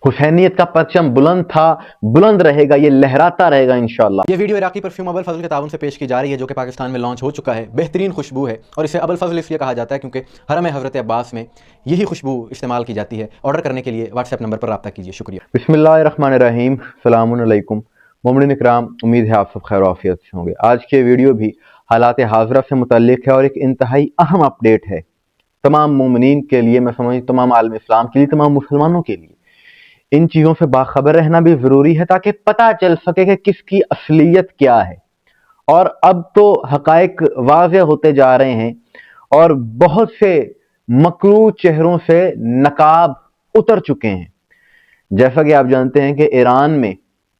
हुसैनियत का परचम बुलंद था, बुलंद रहेगा, ये लहराता रहेगा इंशाअल्लाह। ये वीडियो इराकी परफ्यूम अबुल फजल के ताउन से पेश की जा रही है, जो कि पाकिस्तान में लॉन्च हो चुका है। बेहतरीन खुशबू है और इसे अबुल फजल इसलिए कहा जाता है क्योंकि हरम हज़रत अब्बास में यही खुशबू इस्तेमाल की जाती है। ऑर्डर करने के लिए व्हाट्सएप नंबर पर रब्ता कीजिए। शुक्रिया। बिस्मिल्लाहिर्रहमानिर्रहीम, सलामुन अलैकुम मोमिनीन इकराम, उम्मीद है आप सब खैर आफियत से होंगे। आज के वीडियो भी हालात हाज़िरा से मुतल्लिक है और एक इंतहाई अहम अपडेट है तमाम मोमिनीन के लिए, मैं समझ तमाम आलम इस्लाम के लिए, तमाम मुसलमानों के लिए। इन चीज़ों से बाखबर रहना भी ज़रूरी है ताकि पता चल सके कि किसकी असलियत क्या है। और अब तो हकायक वाज़ेह होते जा रहे हैं और बहुत से मकरू चेहरों से नकाब उतर चुके हैं। जैसा कि आप जानते हैं कि ईरान में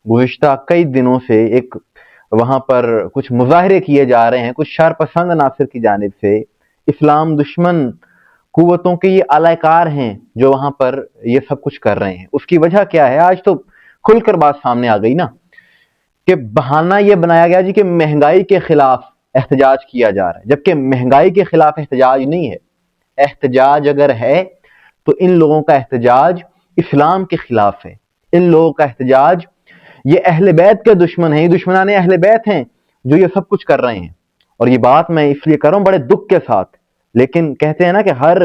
गुज़िश्ता कई दिनों से एक वहाँ पर कुछ मुज़ाहरे किए जा रहे हैं कुछ शरपसंद अनासर की जानिब से। इस्लाम दुश्मन कुव्वतों के ये आलाकार हैं जो वहाँ पर ये सब कुछ कर रहे हैं। उसकी वजह क्या है? आज तो खुलकर बात सामने आ गई ना, कि बहाना ये बनाया गया जी कि महंगाई के खिलाफ एहतजाज किया जा रहा है, जबकि महंगाई के खिलाफ एहतजाज नहीं है। एहतजाज अगर है तो इन लोगों का एहतजाज इस्लाम के खिलाफ है। इन लोगों का एहतजाज, ये अहले बैत के दुश्मन हैं, दुश्मनाने अहले बैत हैं जो ये सब कुछ कर रहे हैं। और ये बात मैं इसलिए कर रहा हूं बड़े दुख के साथ, लेकिन कहते हैं ना कि हर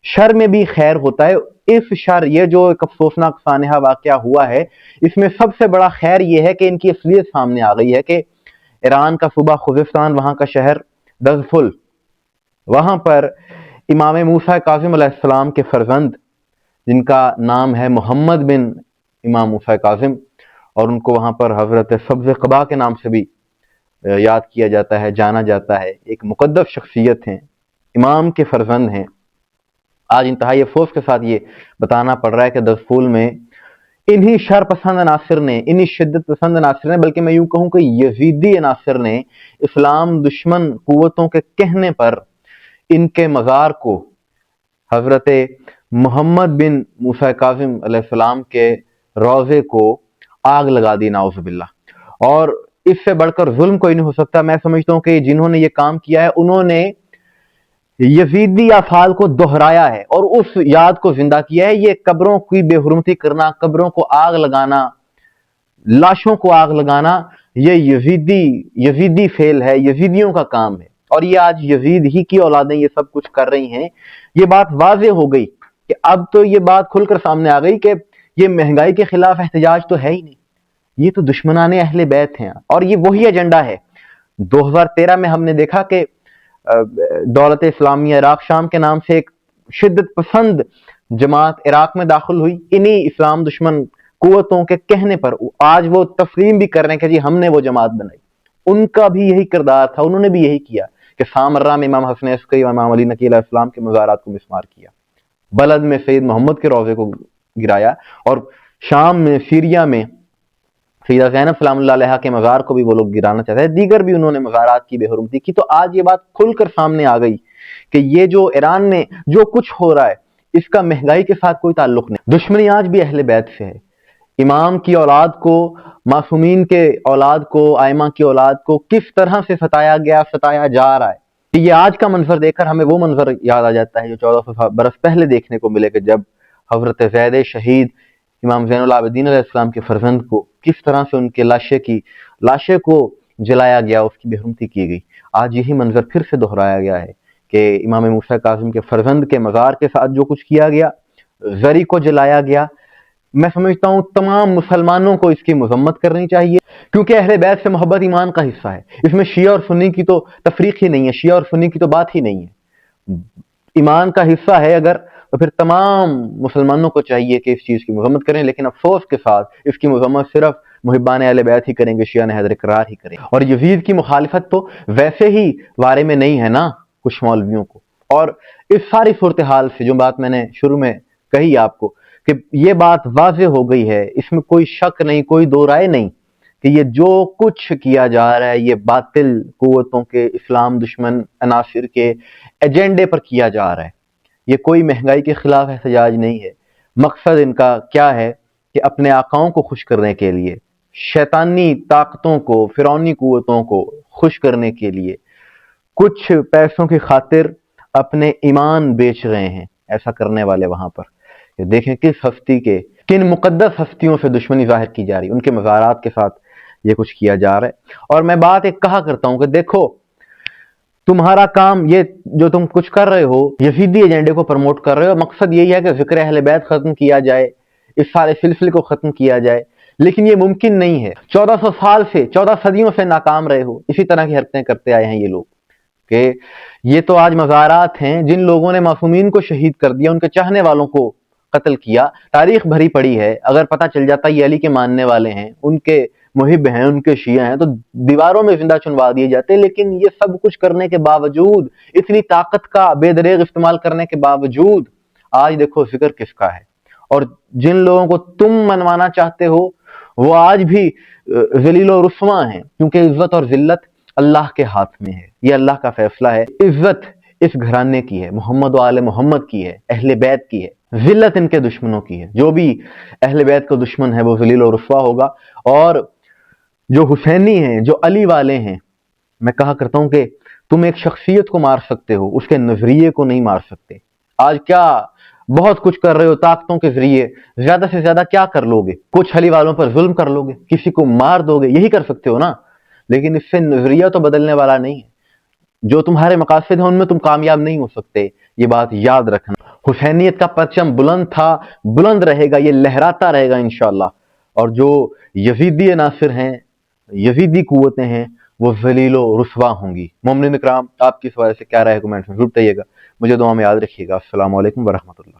शर में भी खैर होता है। इस शर, ये जो एक अफसोसनाक सानहा वाकया हुआ है, इसमें सबसे बड़ा खैर ये है कि इनकी असलियत सामने आ गई है कि ईरान का सूबा खुज़िस्तान, वहां का शहर दज़फुल, वहां पर इमाम मूसा काज़िम अलैहिस्सलाम के फर्जंद, जिनका नाम है मोहम्मद बिन इमाम मूसा काज़िम, और उनको वहां पर हजरत सब्ज़ क़बा के नाम से भी याद किया जाता है, जाना जाता है। एक मुक़द्दस शख्सियत हैं, इमाम के फर्जंद हैं। आज इंतहाई अफसोस के साथ ये बताना पड़ रहा है कि दज़फूल में इन्हीं शर पसंद अनासर ने, इन्हीं शिद्दत पसंद अनासर ने, बल्कि मैं यूं कहूं कि यजीदी अनासर ने इस्लाम दुश्मन कुव्वतों के कहने पर इनके मज़ार को, हजरत मोहम्मद बिन मूसा काज़िम अलैहिस्सलाम के रोज़े को आग लगा दी, नाउज़ुबिल्लाह। और इससे बढ़कर जुल्म कोई नहीं हो सकता। मैं समझता हूं कि जिन्होंने ये काम किया है, उन्होंने यजीदी अफ़ाल को दोहराया है और उस याद को जिंदा किया है। ये कब्रों की बेहुरमती करना, कब्रों को आग लगाना, लाशों को आग लगाना, ये यजीदी फेल है, यजीदियों का काम है। और ये आज यजीद ही की औलादें ये सब कुछ कर रही हैं। ये बात वाज़ेह हो गई कि अब तो ये बात खुलकर सामने आ गई कि ये महंगाई के खिलाफ एहतजाज तो है ही नहीं, ये तो दुश्मनाने अहले बैत हैं। और ये वही एजेंडा है। 2013 में हमने देखा कि दौलत इस्लामिया इराक शाम के नाम से एक शिद्दत पसंद जमात इराक में दाखिल हुई, इन्हीं इस्लाम दुश्मन कुव्वतों के कहने पर। आज वो तस्लीम भी कर रहे हैं कि जी हमने वो जमात बनाई। उनका भी यही किरदार था, उन्होंने भी यही किया कि सामर्रा में इमाम हसन अस्करी, इमाम अली नकी अलैहिस्सलाम के मज़ारात को मिस्मार किया, बलद में सैयद मोहम्मद के रोज़े को गिराया, और शाम में, सीरिया में सैयदा ज़ैनब सलामुल्लाह अलैहा के मज़ार को भी वो लोग गिराना चाहते हैं। दीगर भी उन्होंने मज़ारात की बेहुरमती की। तो आज ये बात खुलकर सामने आ गई कि ये जो ईरान में जो कुछ हो रहा है, इसका महंगाई के साथ कोई ताल्लुक नहीं। दुश्मनी आज भी अहले बैत से है। इमाम की औलाद को, मासूमीन के औलाद को, आयमा की औलाद को किस तरह से सताया गया, सताया जा रहा है। तो ये आज का मंजर देखकर हमें वो मंजर याद आ जाता है जो 1400 बरस पहले देखने को मिले, कि जब हजरत ज़ैद शहीद इमाम ज़ैनुल आबिदीन अलैहिस्सलाम के फर्जंद को किस तरह से उनके लाशे को जलाया गया, उसकी बेहुरमती की गई। आज यही मंजर फिर से दोहराया गया है कि इमाम मूसा काज़िम के फर्जंद के मज़ार के साथ जो कुछ किया गया, ज़री को जलाया गया। मैं समझता हूँ तमाम मुसलमानों को इसकी मजम्मत करनी चाहिए, क्योंकि अहले बैत से मोहब्बत ईमान का हिस्सा है। इसमें शिया और सुन्नी की तो तफरीक ही नहीं है, शिया और सुन्नी की तो बात ही नहीं है। ईमान का हिस्सा है अगर, तो फिर तमाम मुसलमानों को चाहिए कि इस चीज़ की मजम्मत करें। लेकिन अफसोस के साथ इसकी मजम्मत सिर्फ मुहिब्बान अहले बैत ही करेंगे, शिया ने हैदर करार ही करेंगे। और यजीद की मुखालिफत तो वैसे ही बारे में नहीं है ना कुछ मौलवियों को। और इस सारी सूरत हाल से जो बात मैंने शुरू में कही आपको, कि ये बात वाज़ेह हो गई है, इसमें कोई शक नहीं, कोई दो राय नहीं, कि ये जो कुछ किया जा रहा है ये बातिल कुव्वतों के, इस्लाम दुश्मन अनासिर के एजेंडे पर किया जा रहा है। ये कोई महंगाई के खिलाफ एहतजाज नहीं है। मकसद इनका क्या है कि अपने आकाओं को खुश करने के लिए, शैतानी ताकतों को, फिरौनी कुव्वतों को खुश करने के लिए, कुछ पैसों की खातिर अपने ईमान बेच रहे हैं ऐसा करने वाले वहां पर। ये देखें किस हस्ती के किन मुकद्दस हस्तियों से दुश्मनी जाहिर की जा रही है, उनके मज़ारात के साथ ये कुछ किया जा रहा है। और मैं बात एक कहा करता हूं कि देखो, तुम्हारा काम ये जो तुम कुछ कर रहे हो, यजीदी एजेंडे को प्रमोट कर रहे हो, मकसद यही है कि जिक्र अहले बैत खत्म किया जाए, इस सारे सिलसिले को खत्म किया जाए, लेकिन ये मुमकिन नहीं है। 1400 साल से, 14 सदियों से नाकाम रहे हो, इसी तरह की हरकतें करते आए हैं ये लोग। कि ये तो आज मज़ारात हैं जिन लोगों ने मासूमीन को शहीद कर दिया, उनके चाहने वालों को कत्ल किया, तारीख भरी पड़ी है। अगर पता चल जाता ये अली के मानने वाले हैं, उनके मुहिब हैं, उनके शिया हैं, तो दीवारों में जिंदा चुनवा दिए जाते। लेकिन ये सब कुछ करने के बावजूद, इतनी ताकत का बेदरेग इस्तेमाल करने के बावजूद, आज देखो जिक्र किसका है। और जिन लोगों को तुम मनवाना चाहते हो वो आज भी जलील और रुस्वा हैं, क्योंकि इज्जत और जिल्लत अल्लाह के हाथ में है। ये अल्लाह का फैसला है। इज्जत इस घराने की है, मोहम्मद व आले मोहम्मद की है, अहले बैत की है। जिल्लत इनके दुश्मनों की है। जो भी अहले बैत का दुश्मन है वो जलील और रुस्वा होगा। और जो हुसैनी हैं, जो अली वाले हैं, मैं कहा करता हूं कि तुम एक शख्सियत को मार सकते हो, उसके नजरिए को नहीं मार सकते। आज क्या बहुत कुछ कर रहे हो ताकतों के जरिए, ज्यादा से ज्यादा क्या कर लोगे? कुछ अली वालों पर जुल्म कर लोगे, किसी को मार दोगे, यही कर सकते हो ना। लेकिन इससे नजरिया तो बदलने वाला नहीं है। जो तुम्हारे मकासद हैं उनमें तुम कामयाब नहीं हो सकते, ये बात याद रखना। हुसैनियत का परचम बुलंद था, बुलंद रहेगा, ये लहराता रहेगा इंशाअल्लाह। और जो यजीदी नासिर हैं, यजीदी कुव्वतें हैं, वो जलीलो रुस्वा होंगी। मोमिन इकराम, आपकी इस वजह से क्या राय है कमेंट्स में जरूर बताइएगा। मुझे दुआ में याद रखिएगा। अस्सलाम वालेकुम व रहमतुल्लाह।